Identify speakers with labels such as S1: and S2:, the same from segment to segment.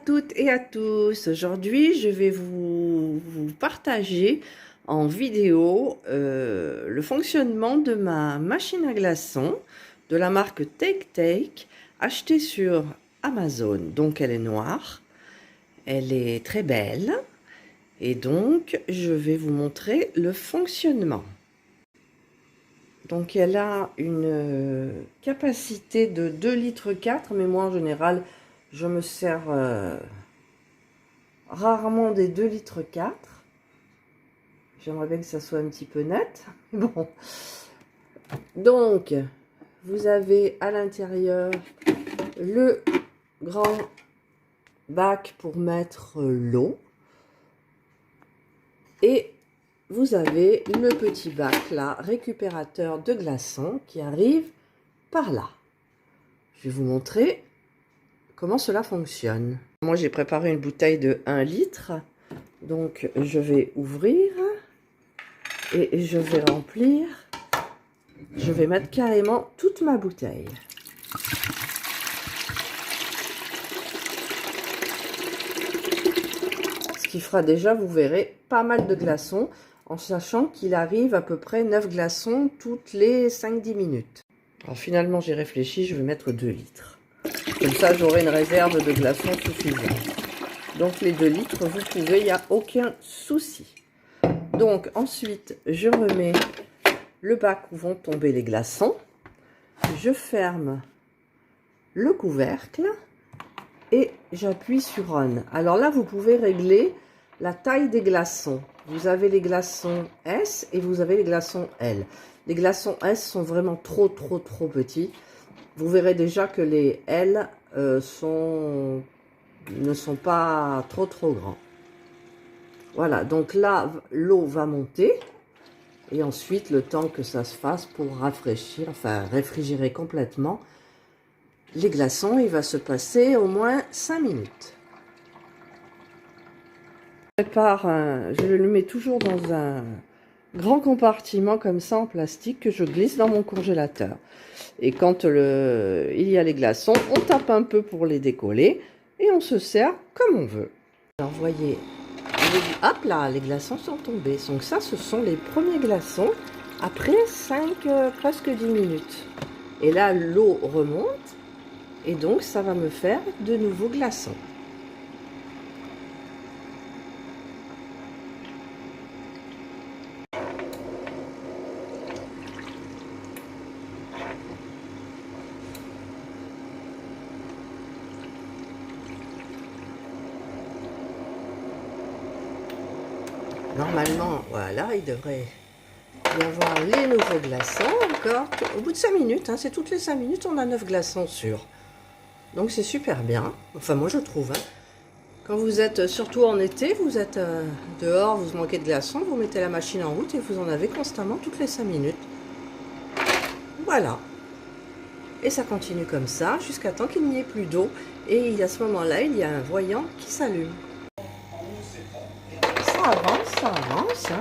S1: toutes et à tous. Aujourd'hui, je vais vous partager en vidéo le fonctionnement de ma machine à glaçons de la marque Take Take, achetée sur Amazon. Donc, elle est noire, elle est très belle et donc je vais vous montrer le fonctionnement. Donc, elle a une capacité de 2,4 litres, mais moi en général, je me sers rarement des 2,4 litres. J'aimerais bien que ça soit un petit peu net. Bon. Donc, vous avez à l'intérieur le grand bac pour mettre l'eau. Et vous avez le petit bac là, récupérateur de glaçons qui arrive par là. Je vais vous montrer comment cela fonctionne. Moi, j'ai préparé une bouteille de 1 litre. Donc, je vais ouvrir et je vais remplir. Je vais mettre carrément toute ma bouteille. Ce qui fera déjà, vous verrez, pas mal de glaçons, en sachant qu'il arrive à peu près 9 glaçons toutes les 5-10 minutes. Alors finalement, j'ai réfléchi, je vais mettre 2 litres. Comme ça, j'aurai une réserve de glaçons suffisante. Donc les 2 litres, vous pouvez, il n'y a aucun souci. Donc ensuite, je remets le bac où vont tomber les glaçons. Je ferme le couvercle et j'appuie sur On. Alors là, vous pouvez régler la taille des glaçons. Vous avez les glaçons S et vous avez les glaçons L. Les glaçons S sont vraiment trop petits. Vous verrez déjà que les L ne sont pas trop grands. Voilà, donc là, l'eau va monter. Et ensuite, le temps que ça se fasse pour rafraîchir, enfin réfrigérer complètement les glaçons, il va se passer au moins 5 minutes. Je le mets toujours dans un grand compartiment comme ça en plastique que je glisse dans mon congélateur. Et quand il y a les glaçons, on tape un peu pour les décoller et on se sert comme on veut. Alors voyez, hop là, les glaçons sont tombés. Donc ça, ce sont les premiers glaçons après presque 10 minutes. Et là, l'eau remonte et donc ça va me faire de nouveaux glaçons. Normalement, voilà, il devrait y avoir les nouveaux glaçons encore. Au bout de 5 minutes, hein, c'est toutes les 5 minutes, on a 9 glaçons sûrs. Donc c'est super bien. Enfin, moi je trouve. Hein. Quand vous êtes, surtout en été, vous êtes dehors, vous manquez de glaçons, vous mettez la machine en route et vous en avez constamment toutes les 5 minutes. Voilà. Et ça continue comme ça jusqu'à temps qu'il n'y ait plus d'eau. Et à ce moment-là, il y a un voyant qui s'allume. Ça avance. Hein,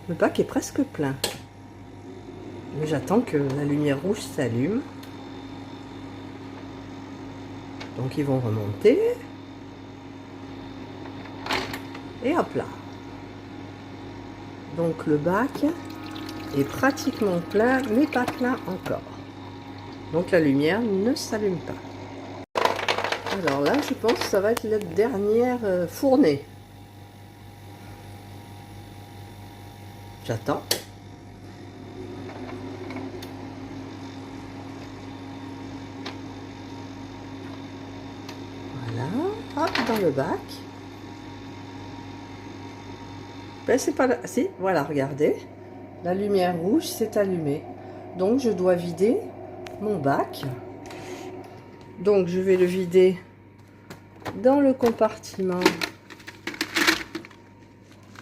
S1: Le bac est presque plein. Mais j'attends que la lumière rouge s'allume. Donc ils vont remonter. Et hop là. Donc le bac est pratiquement plein, mais pas plein encore. Donc la lumière ne s'allume pas. Alors là, je pense que ça va être la dernière fournée. J'attends. Voilà, hop, dans le bac. Ben, c'est pas là. Si, voilà, regardez. La lumière rouge s'est allumée. Donc, je dois vider mon bac. Donc, je vais le vider dans le compartiment.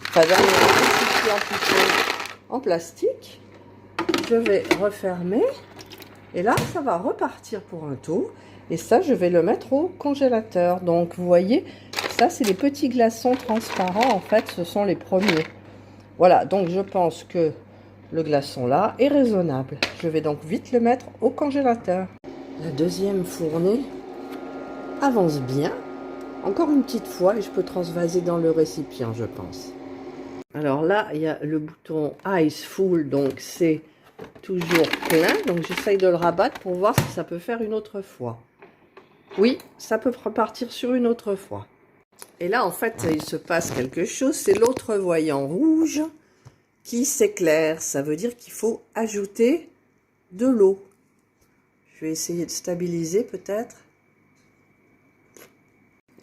S1: Enfin, dans le récipient plutôt en plastique. Je vais refermer. Et là, ça va repartir pour un tour. Et ça, je vais le mettre au congélateur. Donc, vous voyez, ça, c'est les petits glaçons transparents. En fait, ce sont les premiers. Voilà, donc je pense que Le glaçon là est raisonnable. Je vais donc vite le mettre au congélateur. La deuxième fournée avance bien. Encore une petite fois et je peux transvaser dans le récipient, je pense. Alors là, il y a le bouton Ice Full, donc c'est toujours plein. Donc j'essaye de le rabattre pour voir si ça peut faire une autre fois. Oui, ça peut repartir sur une autre fois. Et là, en fait, il se passe quelque chose. C'est l'autre voyant rouge qui s'éclaire. Ça veut dire qu'il faut ajouter de l'eau. Je vais essayer de stabiliser peut-être.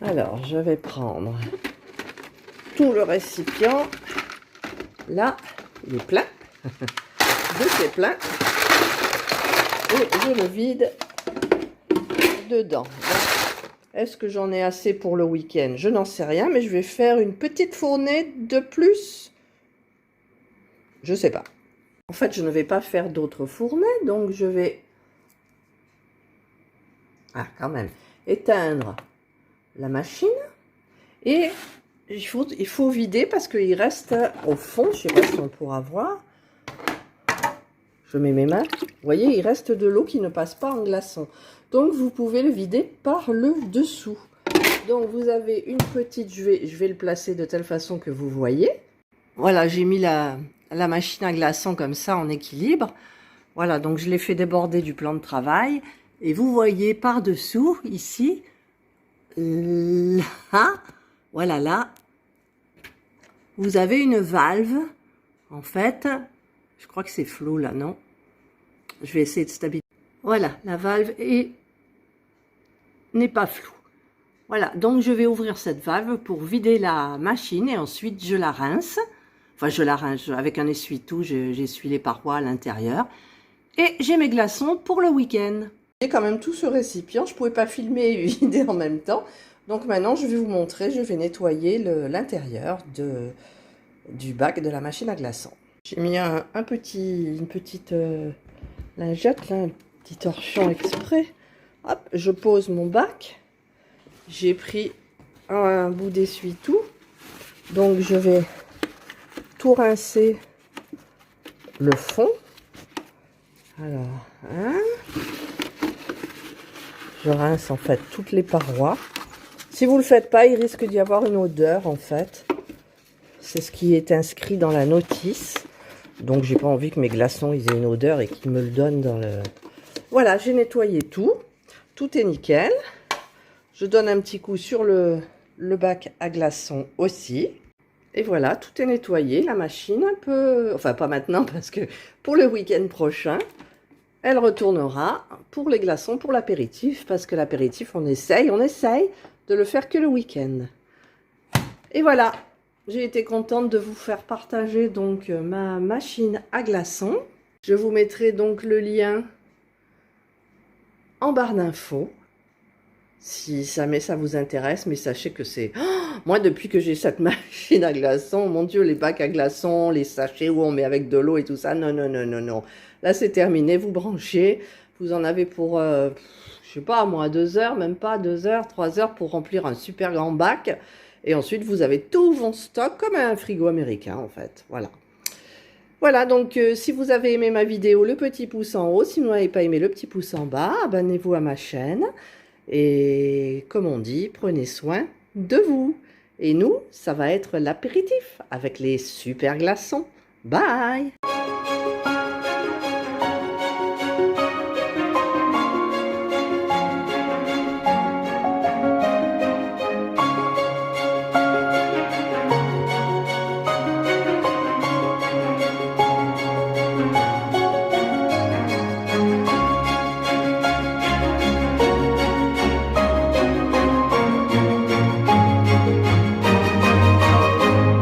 S1: Alors, je vais prendre tout le récipient. Là, il est plein. De c'est plein. Et je le vide dedans. Est-ce que j'en ai assez pour le week-end? Je n'en sais rien, mais je vais faire une petite fournée de plus. Je sais pas. En fait, je ne vais pas faire d'autres fournées, donc je vais... Ah, quand même. Éteindre la machine. Et il faut vider parce qu'il reste au fond, je ne sais pas si on pourra voir. Je mets mes mains. Vous voyez, il reste de l'eau qui ne passe pas en glaçon. Donc, vous pouvez le vider par le dessous. Donc, vous avez une petite... Je vais le placer de telle façon que vous voyez. Voilà, j'ai mis la machine à glaçons comme ça en équilibre. Voilà, donc je l'ai fait déborder du plan de travail. Et vous voyez par-dessous, ici, là, voilà, là, vous avez une valve. En fait, je crois que c'est flou là, non? Je vais essayer de stabiliser. Voilà, la valve n'est pas floue. Voilà, donc je vais ouvrir cette valve pour vider la machine et ensuite je la rince. Enfin, je la rince avec un essuie-tout, j'essuie les parois à l'intérieur. Et j'ai mes glaçons pour le week-end. J'ai quand même tout ce récipient, je ne pouvais pas filmer et vider en même temps. Donc maintenant, je vais vous montrer, je vais nettoyer l'intérieur du bac de la machine à glaçons. J'ai mis une petite lingette, là, un petit torchon exprès. Hop, je pose mon bac. J'ai pris un bout d'essuie-tout. Donc je vais tout rincer le fond. Alors, hein, je rince en fait toutes les parois. Si vous ne le faites pas, il risque d'y avoir une odeur en fait. C'est ce qui est inscrit dans la notice. Donc j'ai pas envie que mes glaçons ils aient une odeur et qu'ils me le donnent dans le... Voilà, j'ai nettoyé tout. Tout est nickel. Je donne un petit coup sur le bac à glaçons aussi. Et voilà, tout est nettoyé. La machine un peu... Enfin, pas maintenant parce que pour le week-end prochain, elle retournera pour les glaçons, pour l'apéritif. Parce que l'apéritif, on essaye de le faire que le week-end. Et voilà, j'ai été contente de vous faire partager donc ma machine à glaçons. Je vous mettrai donc le lien en barre d'infos. Si jamais ça vous intéresse, mais sachez que c'est... Oh, moi, depuis que j'ai cette machine à glaçons, mon Dieu, les bacs à glaçons, les sachets où on met avec de l'eau et tout ça, non, non, non, non, non. Là, c'est terminé, vous branchez, vous en avez pour, je sais pas, moi, 2 heures, même pas 2 heures, 3 heures pour remplir un super grand bac. Et ensuite, vous avez tout vos stocks comme un frigo américain, en fait. Voilà. Voilà, donc si vous avez aimé ma vidéo, le petit pouce en haut. Si vous n'avez pas aimé, le petit pouce en bas. Abonnez-vous à ma chaîne. Et comme on dit, prenez soin de vous. Et nous, ça va être l'apéritif avec les super glaçons. Bye!